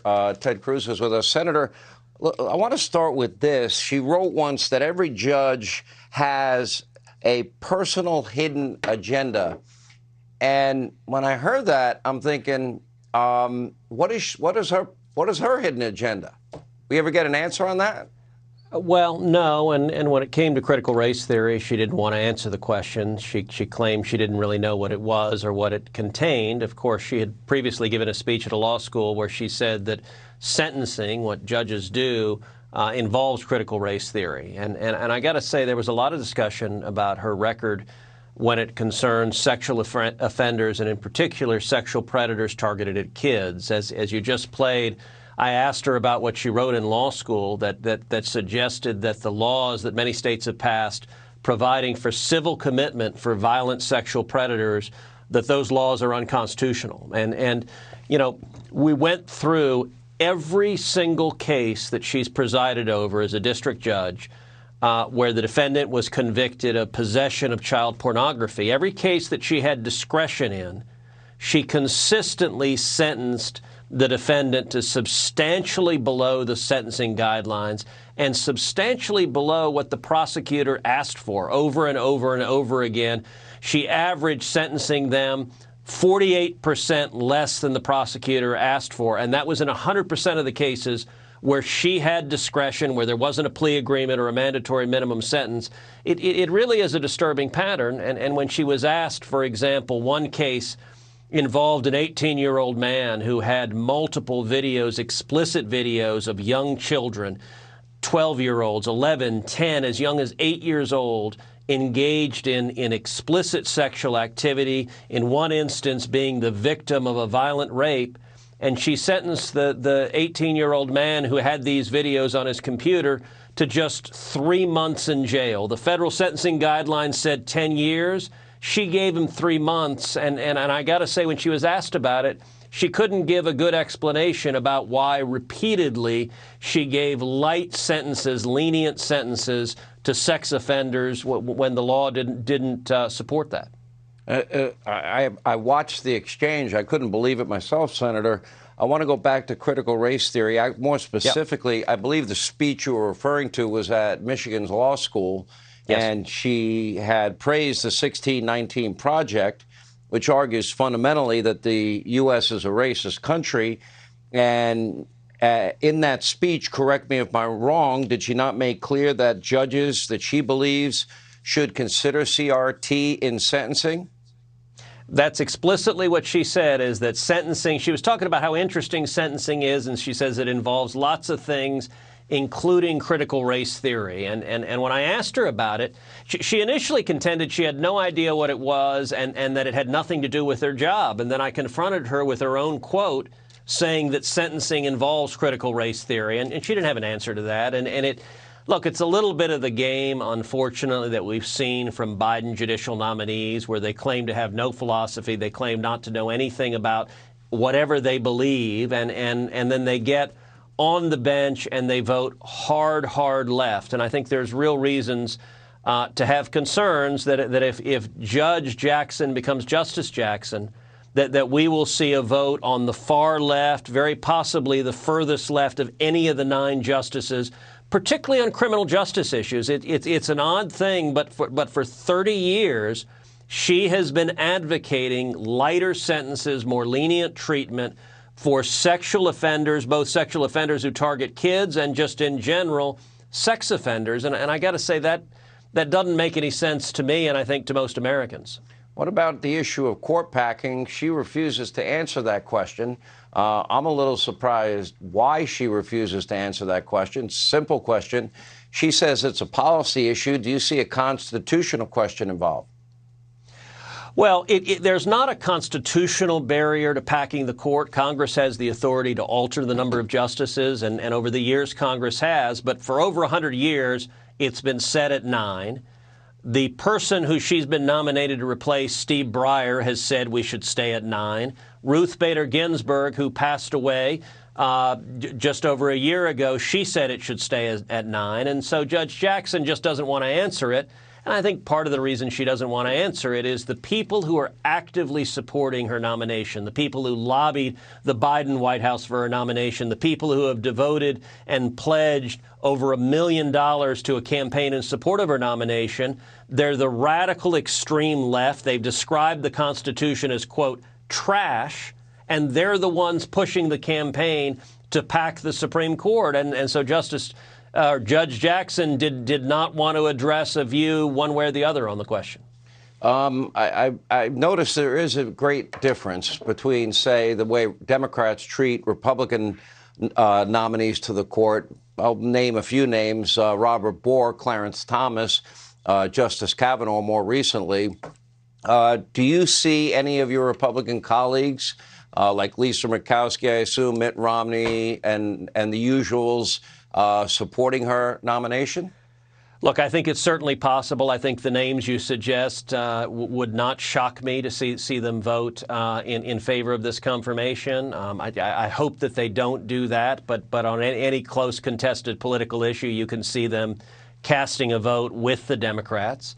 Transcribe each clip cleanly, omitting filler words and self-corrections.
Ted Cruz is with us. Senator, look, I want to start with this. She wrote once that every judge has a personal hidden agenda. And when I heard that, I'm thinking, what is her hidden agenda? We ever get an answer on that? Well, no, and when it came to critical race theory, she didn't want to answer the question. She claimed she didn't really know what it was or what it contained. Of course, she had previously given a speech at a law school where she said that sentencing, what judges do, involves critical race theory. And I got to say, there was a lot of discussion about her record when it concerns sexual offenders, and in particular, sexual predators targeted at kids. As you just played, I asked her about what she wrote in law school that suggested that the laws that many states have passed providing for civil commitment for violent sexual predators, that those laws are unconstitutional. And you know, we went through every single case that she's presided over as a district judge where the defendant was convicted of possession of child pornography. Every case that she had discretion in, she consistently sentenced the defendant to substantially below the sentencing guidelines and substantially below what the prosecutor asked for over and over and over again. She averaged sentencing them 48% less than the prosecutor asked for, and that was in 100% of the cases where she had discretion, where there wasn't a plea agreement or a mandatory minimum sentence. It really is a disturbing pattern, and when she was asked, for example, one case involved an 18-year-old man who had multiple videos, explicit videos of young children, 12-year-olds, 11, 10, as young as 8 years old, engaged in explicit sexual activity, in one instance being the victim of a violent rape. And she sentenced the 18-year-old man who had these videos on his computer to just 3 months in jail. The federal sentencing guidelines said 10 years. She gave him 3 months, and I got to say, when she was asked about it, she couldn't give a good explanation about why repeatedly she gave light sentences, lenient sentences to sex offenders when the law didn't support that. I watched the exchange. I couldn't believe it myself, Senator. I want to go back to critical race theory. More specifically, yep. I believe the speech you were referring to was at Michigan's law school. Yes. And she had praised the 1619 Project, which argues fundamentally that the U.S. is a racist country. And in that speech, correct me if I'm wrong, did she not make clear that judges that she believes should consider CRT in sentencing? That's explicitly what she said, is that sentencing, she was talking about how interesting sentencing is, and she says it involves lots of things, including critical race theory. And when I asked her about it, she initially contended she had no idea what it was and that it had nothing to do with her job. And then I confronted her with her own quote saying that sentencing involves critical race theory, and she didn't have an answer to that. Look, it's a little bit of the game, unfortunately, that we've seen from Biden judicial nominees, where they claim to have no philosophy, they claim not to know anything about whatever they believe, and then they get on the bench and they vote hard left. And I think there's real reasons to have concerns that if Judge Jackson becomes Justice Jackson, that we will see a vote on the far left, very possibly the furthest left of any of the 9 justices, particularly on criminal justice issues. It's an odd thing, but for 30 years, she has been advocating lighter sentences, more lenient treatment for sexual offenders, both sexual offenders who target kids and just in general, sex offenders. And I got to say that doesn't make any sense to me, and I think to most Americans. What about the issue of court packing? She refuses to answer that question. I'm a little surprised why she refuses to answer that question. Simple question. She says it's a policy issue. Do you see a constitutional question involved? Well, there's not a constitutional barrier to packing the court. Congress has the authority to alter the number of justices, and over the years Congress has. But for over 100 years, it's been set at 9. The person who she's been nominated to replace, Steve Breyer, has said we should stay at 9. Ruth Bader Ginsburg, who passed away just over a year ago, she said it should stay at 9. And so Judge Jackson just doesn't want to answer it. And I think part of the reason she doesn't want to answer it is the people who are actively supporting her nomination, the people who lobbied the Biden White House for her nomination, the people who have devoted and pledged over $1 million to a campaign in support of her nomination. They're the radical extreme left. They've described the Constitution as, quote, trash, and they're the ones pushing the campaign to pack the Supreme Court. And so Judge Jackson did not want to address a view one way or the other on the question. I noticed there is a great difference between, say, the way Democrats treat Republican nominees to the court. I'll name a few names: Robert Bork, Clarence Thomas, Justice Kavanaugh more recently. Do you see any of your Republican colleagues, like Lisa Murkowski, I assume, Mitt Romney, and the usuals, supporting her nomination? Look, I think it's certainly possible. I think the names you suggest would not shock me to see them vote in favor of this confirmation. I hope that they don't do that, but on any close contested political issue, you can see them casting a vote with the Democrats.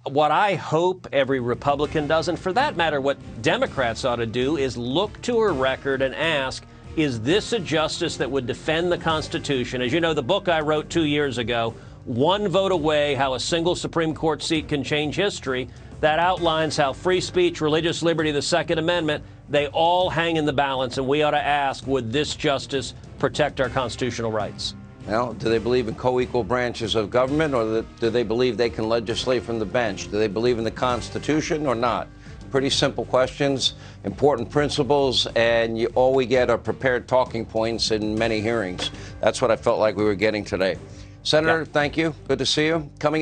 What I hope every Republican does, and for that matter, what Democrats ought to do, is look to her record and ask, is this a justice that would defend the Constitution? As you know, the book I wrote 2 years ago, One Vote Away, How a Single Supreme Court Seat Can Change History, that outlines how free speech, religious liberty, the Second Amendment, they all hang in the balance, and we ought to ask, would this justice protect our constitutional rights? Well, do they believe in co-equal branches of government, or do they believe they can legislate from the bench? Do they believe in the Constitution or not? Pretty simple questions, important principles, and all we get are prepared talking points in many hearings. That's what I felt like we were getting today. Senator, thank you. Good to see you. Coming